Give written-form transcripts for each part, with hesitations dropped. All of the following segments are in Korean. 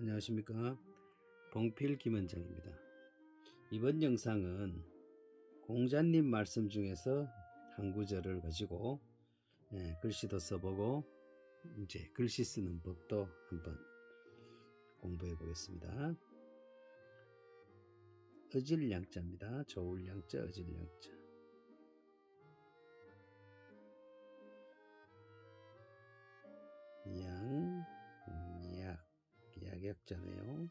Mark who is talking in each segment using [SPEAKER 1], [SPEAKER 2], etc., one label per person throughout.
[SPEAKER 1] 안녕하십니까, 봉필 김원장입니다. 이번 영상은 공자님 말씀 중에서 한 구절을 가지고 글씨도 써보고 이제 글씨 쓰는 법도 한번 공부해 보겠습니다. 어질양자입니다. 좋을양자, 어질양자. 약, 약약자네요.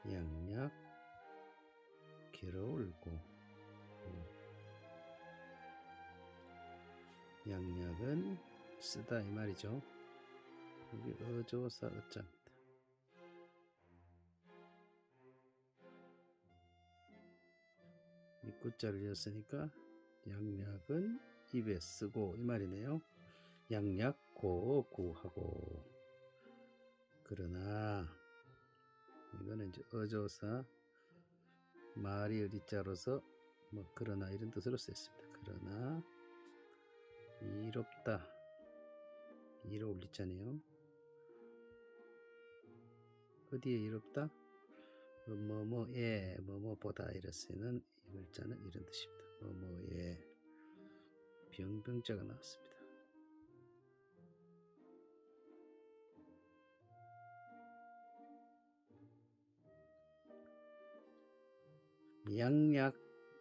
[SPEAKER 1] 양약, 괴로울고. 양약은 쓰다 이 말이죠. 여기 어조사 어자입니다. 입구자를 이었으니까 양약은 입에 쓰고 이 말이네요. 양약고 구하고. 그러나 이거는 이제 어조사 말이 어디자로서 뭐 그러나 이런 뜻으로 쓰였습니다. 그러나 이롭다, 이로 올리자네요. 어디에 이롭다? 뭐뭐에 뭐뭐보다 이래 쓰는 이 글자는 이런 뜻입니다. 뭐뭐에 병병자가 나왔습니다.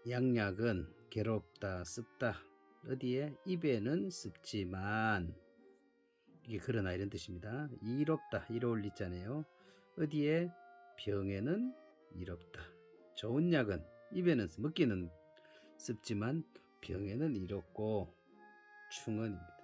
[SPEAKER 1] 양약은 괴롭다, 습다. 어디에? 입에는 습지만, 이게 그러나 이런 뜻입니다. 이롭다, 이로 올리자네요. 어디에? 병에는 이롭다. 좋은 약은 입에는 먹기는 습지만 병에는 이롭고. 충언입니다.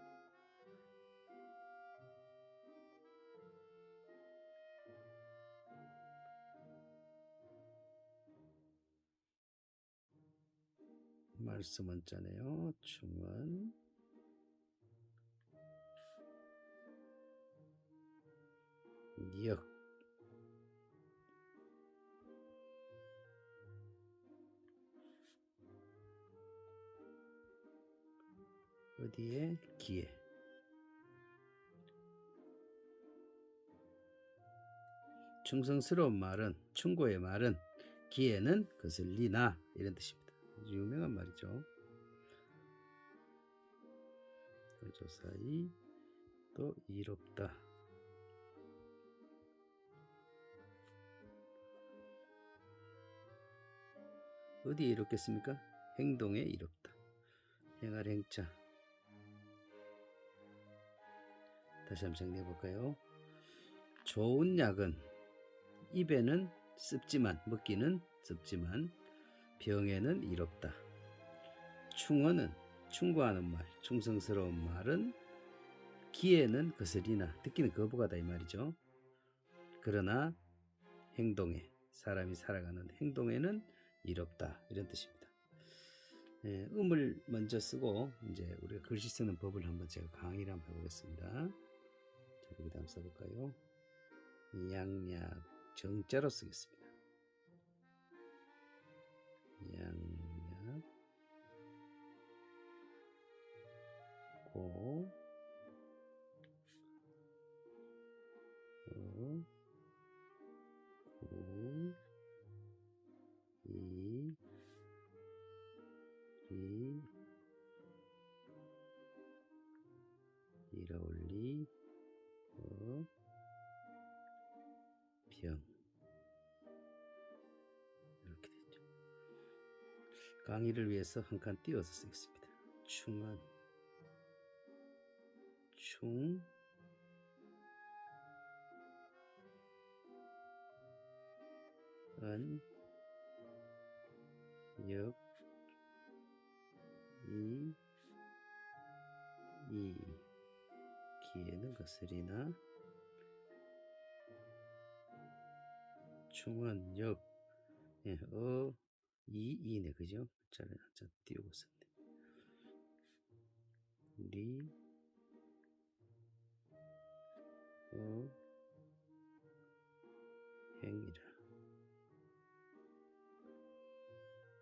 [SPEAKER 1] 말씀 원자네요. 충언. 역, 어디에? 기에. 충성스러운 말은, 충고의 말은 기에는 거슬리나 이런 뜻입니다. 유명한 말이죠. 어조사이 또 이롭다. 어디에 이롭겠습니까? 행동에 이롭다. 행할 행자. 다시 한번 정리해 볼까요? 좋은 약은 입에는 습지만, 먹기는 습지만 병에는 이롭다. 충언은 충고하는 말, 충성스러운 말은 귀에는 거스리나 듣기는 거부가다 이 말이죠. 그러나 행동에, 사람이 살아가는 행동에는 이롭다 이런 뜻입니다. 음을 먼저 쓰고 이제 우리가 글씨 쓰는 법을 한번 제가 강의를 한번 해보겠습니다. 자, 여기 다음 써볼까요? 양약 정자로 쓰겠습니다. 양약 고 구 이 이라 올리 병 이렇게 됐죠. 강의를 위해서 한 칸 띄워서 쓰겠습니다. 충은 충 은 역 이 기에는 거스리나 충은 역 이네 그죠? 자를 한자 띄우고 썼네. 리 행이라.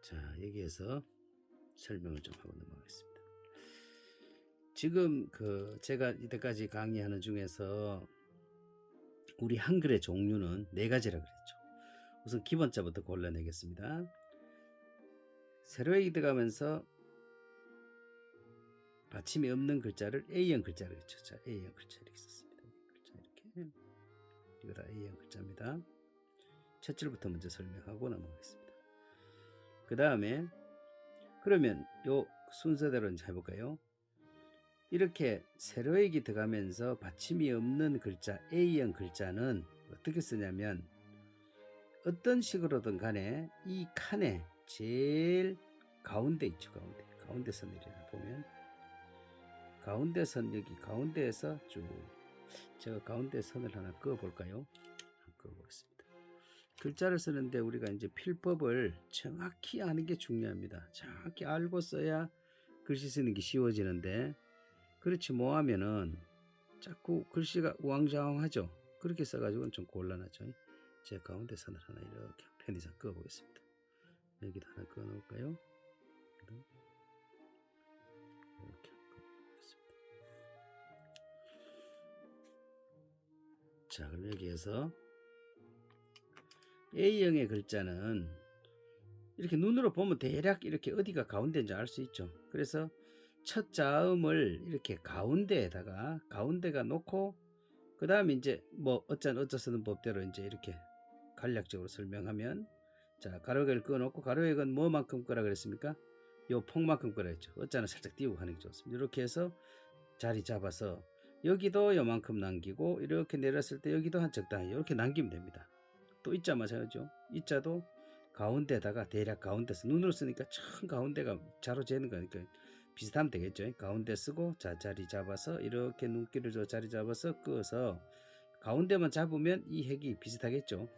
[SPEAKER 1] 자, 여기에서 설명을 좀 하고 넘어가겠습니다. 지금 제가 이때까지 강의하는 중에서 우리 한글의 종류는 4가지라 그랬죠. 우선 기본자부터 골라내겠습니다. 세로액이 들어가면서 받침이 없는 글자를 A형 글자로 했죠. 자, A형 글자 이렇게 썼습니다. 글자 이렇게. 이거 다 A형 글자입니다. 첫 줄부터 먼저 설명하고 넘어가겠습니다. 그 다음에 그러면 요 순서대로 이제 해볼까요? 이렇게 세로액이 들어가면서 받침이 없는 글자 A형 글자는 어떻게 쓰냐면 어떤 식으로든 간에 이 칸에 제일 가운데 있죠. 가운데 선 내려 보면 가운데 선, 여기 가운데에서 쭉 제가 가운데 선을 하나 그어 볼까요? 그어 보겠습니다. 글자를 쓰는데 우리가 이제 필법을 정확히 아는 게 중요합니다. 정확히 알고 써야 글씨 쓰는 게 쉬워지는데 그렇지 못하면은 자꾸 글씨가 우왕좌왕하죠. 그렇게 써가지고는 좀 곤란하죠. 제가 가운데 선을 하나 이렇게 편의상 그어 보겠습니다. 여기도 하나 그어 놓을까요? 이렇게 그어보겠습니다. 자, 그럼 여기에서 A형의 글자는 이렇게 눈으로 보면 대략 이렇게 어디가 가운데인지 알 수 있죠. 그래서 첫 자음을 이렇게 가운데에다가 가운데가 놓고 그 다음에 이제 뭐 어쩌쓰는 법대로 이제 이렇게 간략적으로 설명하면 자, 가로액을 그어놓고 가로액은 뭐만큼 거라 그랬습니까? 요 폭만큼 거라 했죠. 어쩌나 살짝 띄우고 하는 게 좋습니다. 이렇게 해서 자리 잡아서 여기도 요만큼 남기고 이렇게 내렸을 때 여기도 한 적당히 이렇게 남기면 됩니다. 또 이자 마찬가지죠. 이자도 가운데다가 대략 가운데서 눈으로 쓰니까 참 가운데가 자로 재는 거니까 비슷하면 되겠죠. 가운데 쓰고 자, 자리 잡아서 이렇게 눈길을 줘 자리 잡아서 그어서 가운데만 잡으면 이 핵이 비슷하겠죠.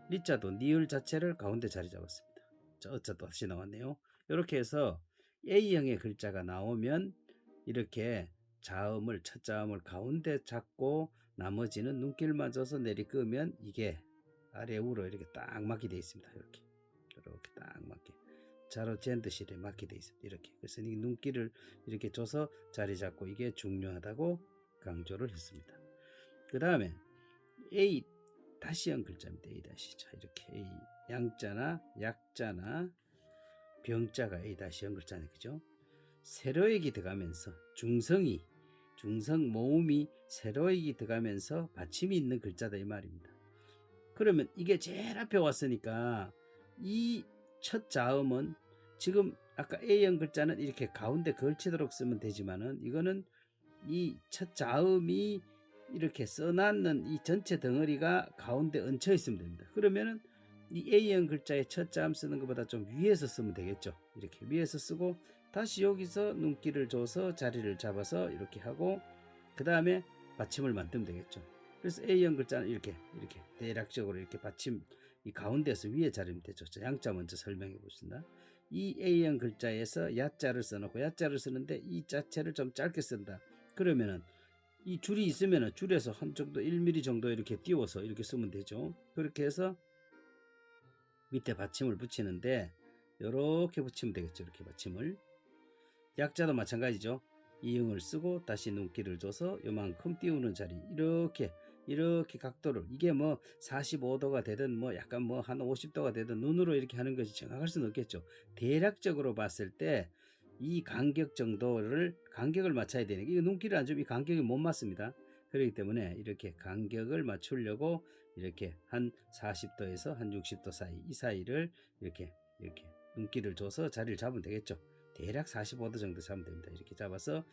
[SPEAKER 1] 리자도 니을 자체를 가운데 자리 잡았습니다. 자, 어자도 다시 나왔네요. 이렇게 해서 A형의 글자가 나오면 이렇게 자음을 첫 자음을 가운데 잡고 나머지는 눈길만 줘서 내리 끄면 이게 아래 우로 이렇게 딱 맞게 되어 있습니다. 이렇게 딱 맞게 자로 잰 듯이 맞게 되어 있습니다. 이렇게 그래서 이 눈길을 이렇게 줘서 자리 잡고 이게 중요하다고 강조를 했습니다. 그 다음에 A 다시형 글자입니다. A 다시 자 이렇게 A 양자나 약자나 병자가 A 다시형 글자네 그죠? 세로액이 들어가면서 중성 모음이 세로액이 들어가면서 받침이 있는 글자다 이 말입니다. 그러면 이게 제일 앞에 왔으니까 이 첫 자음은 지금 아까 A형 글자는 이렇게 가운데 걸치도록 쓰면 되지만은 이거는 이 첫 자음이 이렇게 써놨는 이 전체 덩어리가 가운데 얹혀 있으면 됩니다. 그러면은 이 A형 글자의 첫 자음 쓰는 것보다 좀 위에서 쓰면 되겠죠. 이렇게 위에서 쓰고 다시 여기서 눈길을 줘서 자리를 잡아서 이렇게 하고 그 다음에 받침을 만들면 되겠죠. 그래서 A형 글자는 이렇게 대략적으로 이렇게 받침 이 가운데서 위에 자리면 되죠. 자, 양자 먼저 설명해 보겠습니다. 이 A형 글자에서 야자를 써놓고 야자를 쓰는데 이 자체를 좀 짧게 쓴다. 그러면은 이 줄이 있으면은 줄에서 한 정도 1mm 정도 이렇게 띄워서 이렇게 쓰면 되죠. 그렇게 해서 밑에 받침을 붙이는데 이렇게 붙이면 되겠죠. 이렇게 받침을 약자도 마찬가지죠. 이응을 쓰고 다시 눈길을 줘서 요만큼 띄우는 자리 이렇게 각도를 이게 뭐 45도가 되든 뭐 약간 뭐 한 50도가 되든 눈으로 이렇게 하는 것이 정확할 수는 없겠죠. 대략적으로 봤을 때 이 간격 정도를 간격을 맞춰야 되는 게 이거 눈길을 안 주면 이 간격이 못 맞습니다. 그렇기 때문에 이렇게 간격을 맞추려고 이렇게 한 40도에서 한 60도 사이 이 사이를 이렇게 눈길을 줘서 자리를 잡으면 되겠죠. 대략 45도 정도 잡으면 됩니다. 이렇게 잡아서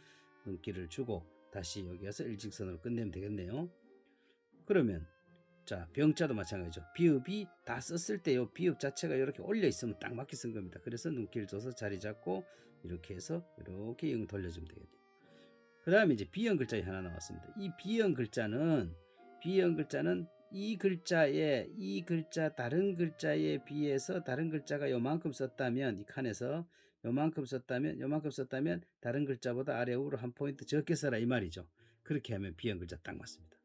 [SPEAKER 1] 눈길을 주고 다시 여기 와서 일직선으로 끝내면 되겠네요. 그러면 자 병자도 마찬가지죠. 비읍이 다 썼을 때 요 비읍 자체가 이렇게 올려 있으면 딱 맞게 쓴 겁니다. 그래서 눈길 줘서 자리 잡고 이렇게 해서 이렇게 영 돌려주면 되겠네요. 그 다음에 이제 B형 글자에 하나 나왔습니다. 이 B형 글자는 이 글자 다른 글자에 비해서 다른 글자가 요만큼 썼다면 이 칸에서 요만큼 썼다면 다른 글자보다 아래 우로 한 포인트 적게 써라 이 말이죠. 그렇게 하면 B형 글자 딱 맞습니다.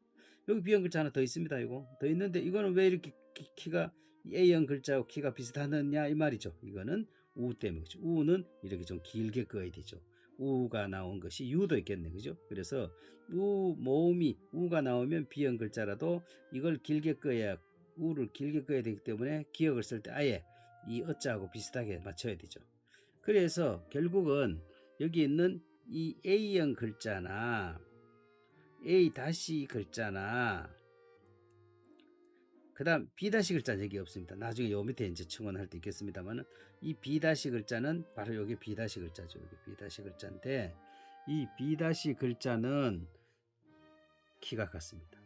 [SPEAKER 1] 여기 B형 글자 하나 더 있습니다. 이거 더 있는데 이거는 왜 이렇게 키가 A형 글자하고 키가 비슷하느냐 이 말이죠. 이거는 우 때문이죠. 우는 이렇게 좀 길게 그어야 되죠. 우가 나온 것이 유도 있겠네. 그죠? 그래서 모음이 우가 나오면 비형 글자라도 이걸 길게 꺼야 우를 길게 꺼야 되기 때문에 기억을 쓸 때 아예 이 어자하고 비슷하게 맞춰야 되죠. 그래서 결국은 여기 있는 이 A형 글자나 A 다시 글자나 그 다음 B 다시 글자는 여기 없습니다. 나중에 요 밑에 이제 층원할 때 있겠습니다만은 이 B 다시 글자는 바로 여기 B 다시 글자죠. 여기 B 다시 글자인데 이 B 다시 글자는 키가 같습니다.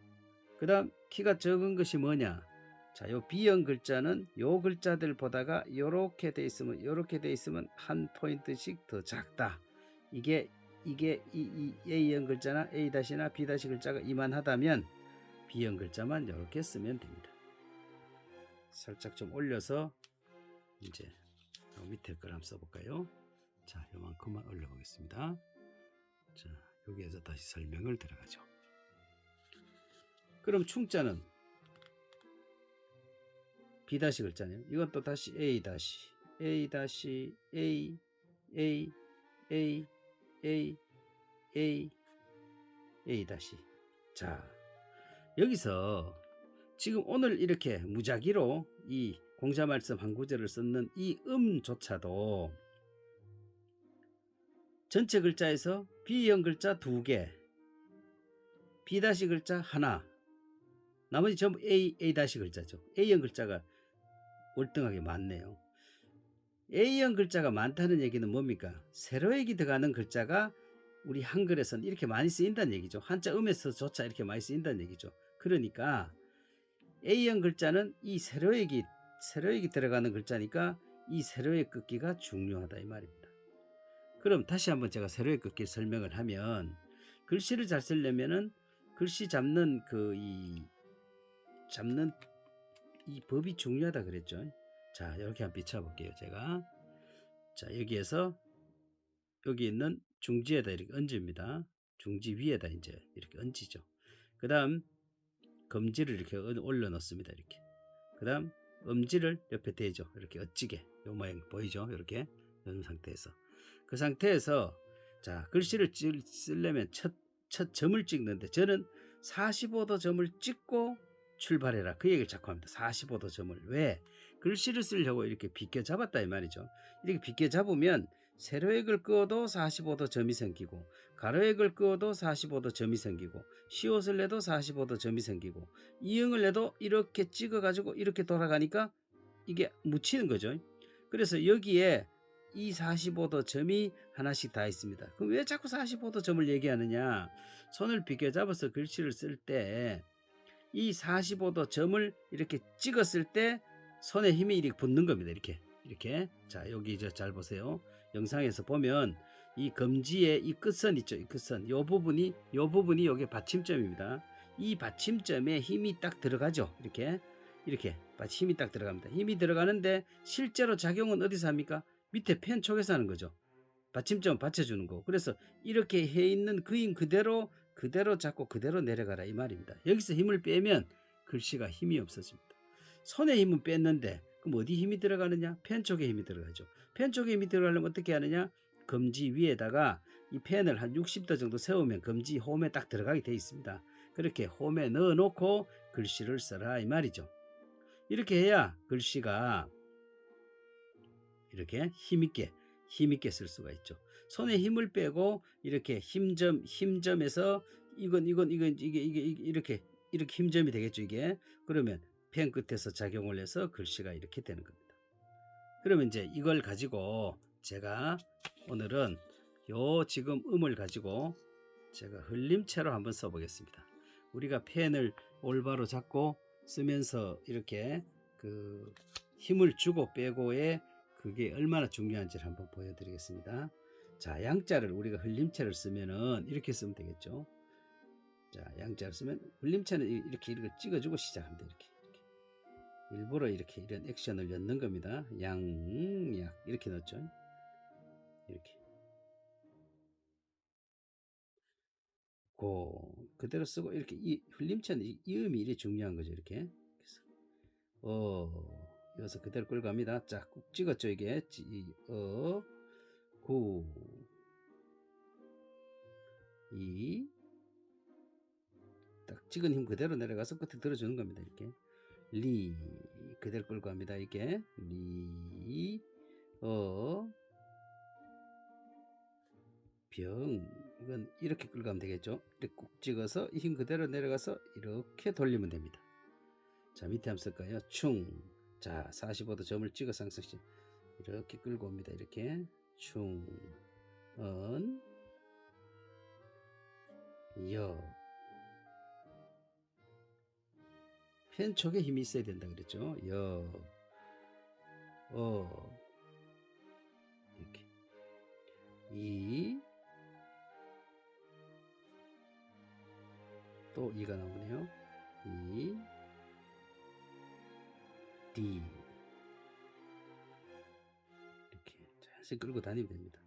[SPEAKER 1] 그 다음 키가 적은 것이 뭐냐? 자, 요 B형 글자는 요 글자들 보다가 요렇게 돼 있으면 한 포인트씩 더 작다. 이게 이 A형 글자나 A 다시나 B 다시 글자가 이만하다면 B형 글자만 이렇게 쓰면 됩니다. 살짝 좀 올려서 이제 요 밑에 걸 한번 써볼까요? 자, 요만큼만 올려보겠습니다. 자, 여기에서 다시 설명을 들어가죠. 그럼 충자는 B 다시 글자네요. 이건 또 다시 A 다시 A 다시 A A A A A A 다시. 자, 여기서 지금 오늘 이렇게 무작위로 이 공자 말씀 한 구절을 썼는 이 음조차도 전체 글자에서 B형 글자 2개, B 다시 글자 하나, 나머지 전부 A 다시 글자죠. A형 글자가 월등하게 많네요. A형 글자가 많다는 얘기는 뭡니까? 세로액이 들어가는 글자가 우리 한글에서는 이렇게 많이 쓰인다는 얘기죠. 한자 음에서조차 이렇게 많이 쓰인다는 얘기죠. 그러니까 A형 글자는 이 세로액이 들어가는 글자니까 이 세로액 긋기가 중요하다 이 말입니다. 그럼 다시 한번 제가 세로액 긋기 설명을 하면 글씨를 잘 쓰려면은 글씨 잡는 이 법이 중요하다 그랬죠. 자, 이렇게 한번 비춰볼게요. 제가 자, 여기에서 여기 있는 중지에다 이렇게 얹습니다. 중지 위에다 이제 이렇게 얹히죠. 그 다음 검지를 이렇게 올려 놓습니다. 이렇게. 그 다음 엄지를 옆에 대죠. 이렇게 어찌게 요 모양 보이죠? 이렇게 이런 상태에서 그 상태에서 자, 글씨를 쓰려면 첫 점을 찍는데 저는 45도 점을 찍고 출발해라 그 얘기를 자꾸 합니다. 45도 점을. 왜? 글씨를 쓰려고 이렇게 비껴 잡았다 이 말이죠. 이렇게 비껴 잡으면 세로액을 그어도 45도 점이 생기고 가로액을 그어도 45도 점이 생기고 시옷을 내도 45도 점이 생기고 이응을 내도 이렇게 찍어 가지고 이렇게 돌아가니까 이게 묻히는 거죠. 그래서 여기에 이 45도 점이 하나씩 다 있습니다. 그럼 왜 자꾸 45도 점을 얘기하느냐? 손을 비껴 잡아서 글씨를 쓸 때 이 45도 점을 이렇게 찍었을 때 손에 힘이 이렇게 붙는 겁니다. 이렇게. 자, 여기 잘 보세요. 영상에서 보면 이 검지의 이 끝선 있죠. 이 끝선. 요 부분이 여기 받침점입니다. 이 받침점에 힘이 딱 들어가죠. 이렇게 힘이 딱 들어갑니다. 힘이 들어가는데 실제로 작용은 어디서 합니까? 밑에 펜 쪽에서 하는 거죠. 받침점 받쳐주는 거. 그래서 이렇게 해 있는 그 힘 그대로 잡고 그대로 내려가라 이 말입니다. 여기서 힘을 빼면 글씨가 힘이 없어집니다. 손에 힘은 뺐는데 그럼 어디 힘이 들어가느냐? 펜 쪽에 힘이 들어가죠. 펜 쪽에 힘이 들어가려면 어떻게 하느냐? 검지 위에다가 이 펜을 한 60도 정도 세우면 검지 홈에 딱 들어가게 되어 있습니다. 그렇게 홈에 넣어 놓고 글씨를 써라 이 말이죠. 이렇게 해야 글씨가 이렇게 힘있게 쓸 수가 있죠. 손에 힘을 빼고 이렇게 힘점에서 이게 이렇게 힘점이 되겠죠. 이게 그러면 펜 끝에서 작용을 해서 글씨가 이렇게 되는 겁니다. 그러면 이제 이걸 가지고 제가 오늘은 요 지금 음을 가지고 제가 흘림체로 한번 써보겠습니다. 우리가 펜을 올바로 잡고 쓰면서 이렇게 그 힘을 주고 빼고의 그게 얼마나 중요한지를 한번 보여드리겠습니다. 자, 양자를 우리가 흘림체를 쓰면은 이렇게 쓰면 되겠죠. 자, 양자를 쓰면 흘림체는 이렇게 찍어주고 시작합니다. 이렇게. 일부러 이렇게 이런 액션을 넣는 겁니다. 약 이렇게 넣죠. 이렇게. 그대로 쓰고 이렇게 이 흘림체는 이 음이 이렇게 중요한 거죠. 이렇게. 여기서 그대로 끌고 갑니다. 자, 꾹 찍었죠. 이게 구 이 딱 찍은 힘 그대로 내려가서 끝에 들어주는 겁니다. 이렇게 리 그대로 끌고 갑니다. 이게 리 병 이건 이렇게 끌고 가면 되겠죠. 이렇게 꾹 찍어서 이 힘 그대로 내려가서 이렇게 돌리면 됩니다. 자 밑에 한번 쓸까요? 충. 자 45도 점을 찍어서 항상 이렇게 끌고 옵니다. 이렇게 충 은 여 펜 촉에 힘이 있어야 된다 그랬죠. 이렇게 또 이가 나오네요. D 이렇게 자연스레 끌고 다니면 됩니다.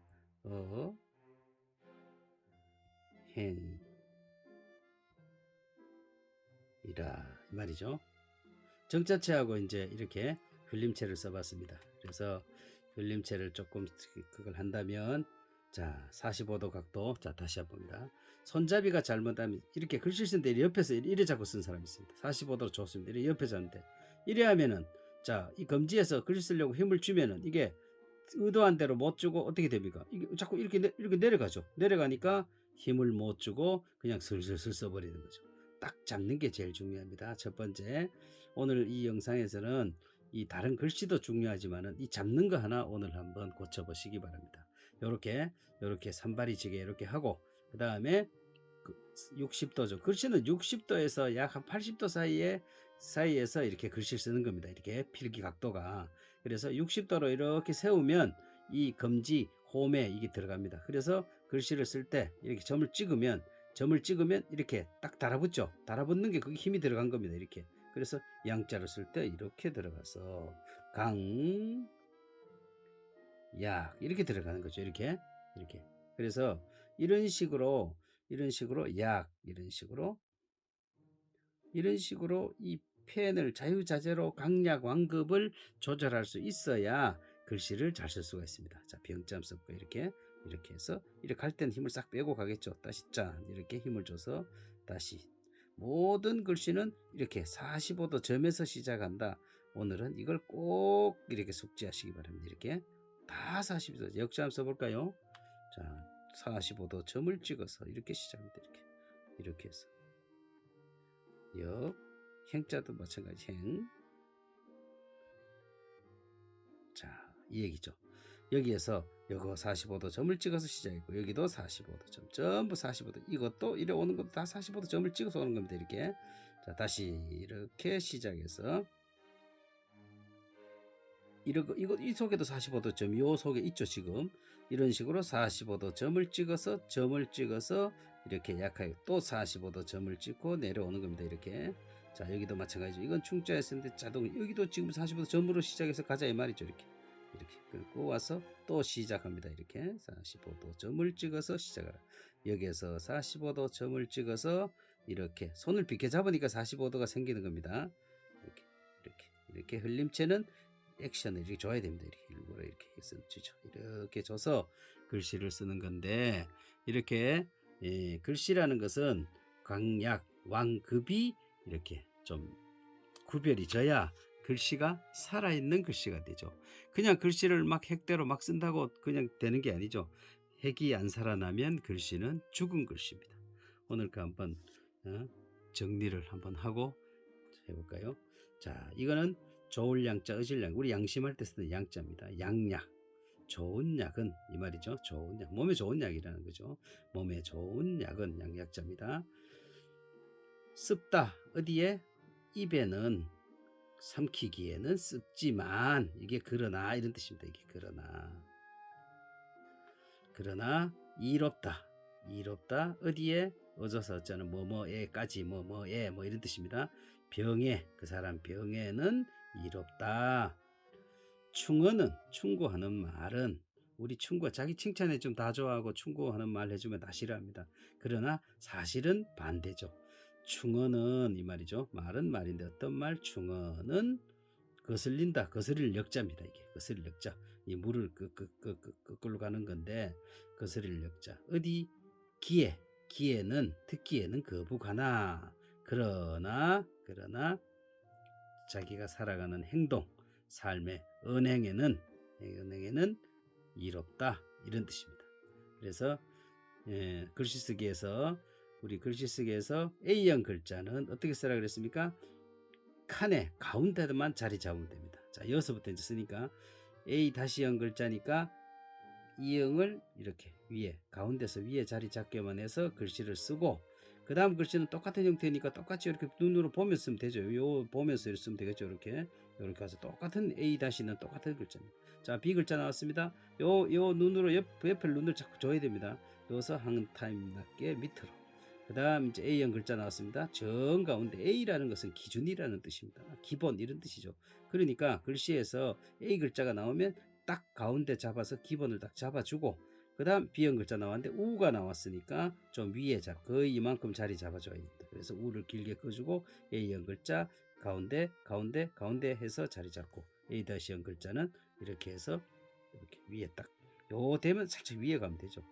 [SPEAKER 1] 행 이라 이 말이죠. 정자체하고 이제 이렇게 흘림체를 써봤습니다. 그래서 흘림체를 조금 그걸 한다면 자 45도 각도 자 다시 한번 봅니다. 손잡이가 잘못하면 이렇게 글씨 쓰는데 옆에서 이래 잡고 쓴 사람이 있습니다. 45도로 좋습니다. 이래 옆에 잡는데 이래 하면은 자 이 검지에서 글씨 쓰려고 힘을 주면은 이게 의도한 대로 못 주고 어떻게 됩니까? 이게 자꾸 이렇게 내려가죠. 내려가니까 힘을 못 주고 그냥 슬슬슬 써버리는 거죠. 딱 잡는 게 제일 중요합니다. 첫 번째, 오늘 이 영상에서는 이 다른 글씨도 중요하지만은 이 잡는 거 하나 오늘 한번 고쳐보시기 바랍니다. 요렇게 산발이지게 이렇게 하고 그 다음에 60도죠. 글씨는 60도에서 약 한 80도 사이에서 이렇게 글씨를 쓰는 겁니다. 이렇게 필기 각도가. 그래서 60도로 이렇게 세우면 이 검지 홈에 이게 들어갑니다. 그래서 글씨를 쓸 때 이렇게 점을 찍으면 이렇게 딱 달아붙죠. 달아붙는 게 그게 힘이 들어간 겁니다. 이렇게. 그래서 양자를 쓸 때 이렇게 들어가서 약 이렇게 들어가는 거죠. 이렇게. 그래서 이런 식으로 약 이런 식으로 이 펜을 자유자재로 강약 완급을 조절할 수 있어야 글씨를 잘 쓸 수가 있습니다. 자, 병점 썼고 이렇게 해서 이렇게 할 때는 힘을 싹 빼고 가겠죠. 다시 짠 이렇게 힘을 줘서 다시 모든 글씨는 이렇게 45도 점에서 시작한다. 오늘은 이걸 꼭 이렇게 숙지하시기 바랍니다. 이렇게 다 45도 역점 써볼까요? 자, 45도 점을 찍어서 이렇게 시작합니다. 이렇게 해서 행자도 마찬가지 자, 이 얘기죠. 여기에서 요거 45도 점을 찍어서 시작했고 여기도 45도 점 전부 45도 이것도 이래 오는 것도 다 45도 점을 찍어서 오는 겁니다. 이렇게 자 다시 이렇게 시작해서 이 속에도 45도 점 요 속에 있죠. 지금 이런 식으로 45도 점을 찍어서 이렇게 약하게 또 45도 점을 찍고 내려오는 겁니다. 이렇게 자 여기도 마찬가지죠. 이건 충자였는데 자동 여기도 지금 45도 점으로 시작해서 가자 이 말이죠. 이렇게 끌고 와서 또 시작합니다. 이렇게 45도 점을 찍어서 시작하라. 여기에서 45도 점을 찍어서 이렇게 손을 비켜 잡으니까 45도가 생기는 겁니다. 이렇게 흘림체는 액션을 이렇게 줘야 됩니다. 이렇게 일부러 이렇게 주죠. 이렇게 줘서 글씨를 쓰는 건데 이렇게 글씨라는 것은 강약, 완급이 이렇게 좀 구별이 져야 글씨가 살아있는 글씨가 되죠. 그냥 글씨를 막 핵대로 막 쓴다고 그냥 되는 게 아니죠. 핵이 안 살아나면 글씨는 죽은 글씨입니다. 오늘 그 한번 정리를 한번 하고 해볼까요? 자, 이거는 좋을 양자, 의질 양. 우리 양심할 때 쓰는 양자입니다. 양약. 좋은 약은 이 말이죠. 좋은 약. 몸에 좋은 약이라는 거죠. 몸에 좋은 약은 양약자입니다. 습다. 어디에? 입에는 삼키기에는 습지만 이게 그러나 이런 뜻입니다. 이게 그러나 이롭다. 어디에? 어져서 어쩌는 뭐뭐에까지 뭐뭐에 뭐 이런 뜻입니다. 병에 그 사람 병에는 이롭다. 충고하는 말은 우리 충고 자기 칭찬해 좀 다 좋아하고 충고하는 말 해주면 다 싫어합니다. 그러나 사실은 반대죠. 충어는 이 말이죠. 말은 말인데 어떤 말? 충어는 거슬린다. 거스릴 역자입니다. 이게 거스릴 역자. 이 물을 끌고 가는 건데 거스릴 역자. 어디? 귀에 기에는 듣기에는 거부가나 그러나 자기가 살아가는 행동 삶의 언행에는 이롭다 이런 뜻입니다. 그래서 우리 글씨 쓰기에서 A형 글자는 어떻게 쓰라 그랬습니까? 칸의 가운데만 자리 잡으면 됩니다. 자, 여기서부터 이제 쓰니까 A-형 글자니까 이형을 이렇게 위에 가운데서 위에 자리 잡게만 해서 글씨를 쓰고 그 다음 글씨는 똑같은 형태니까 똑같이 이렇게 눈으로 보면서 쓰면 되죠. 요 보면서 쓰면 되겠죠. 이렇게 해서 똑같은 A-는 똑같은 글자입니다. 자, B 글자 나왔습니다. 요 눈으로 옆에 눈을 자꾸 줘야 됩니다. 여기서 한 타임 낮게 밑으로. 그 다음 이제 A형 글자 나왔습니다. 정 가운데 A라는 것은 기준이라는 뜻입니다. 기본 이런 뜻이죠. 그러니까 글씨에서 A 글자가 나오면 딱 가운데 잡아서 기본을 딱 잡아주고 그 다음 B형 글자 나왔는데 우가 나왔으니까 좀 위에 거의 이만큼 자리 잡아줘야 됩니다. 그래서 우를 길게 꺼주고 A형 글자 가운데 해서 자리 잡고 A-형 글자는 이렇게 해서 이렇게 위에 딱 요 되면 살짝 위에 가면 되죠.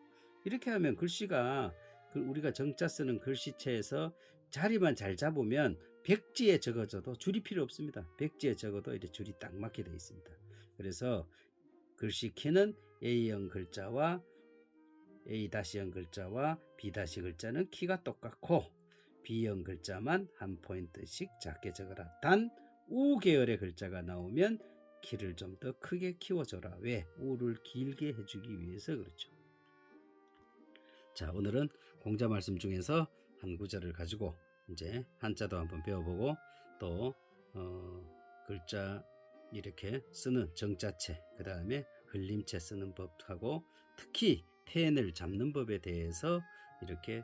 [SPEAKER 1] 이렇게 하면 글씨가 우리가 정자 쓰는 글씨체에서 자리만 잘 잡으면 백지에 적어져도 줄이 필요 없습니다. 백지에 적어도 이렇게 줄이 딱 맞게 되어 있습니다. 그래서 글씨 키는 A형 글자와 A-형 글자와 B- 글자는 키가 똑같고 B형 글자만 한 포인트씩 작게 적어라. 단 우 계열의 글자가 나오면 키를 좀 더 크게 키워줘라. 왜? 우를 길게 해주기 위해서 그렇죠. 자, 오늘은 공자 말씀 중에서 한 구절을 가지고 이제 한자도 한번 배워보고 또 글자 이렇게 쓰는 정자체 그 다음에 흘림체 쓰는 법하고 특히 펜을 잡는 법에 대해서 이렇게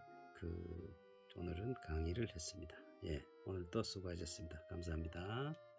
[SPEAKER 1] 오늘은 강의를 했습니다. 예, 오늘도 수고하셨습니다. 감사합니다.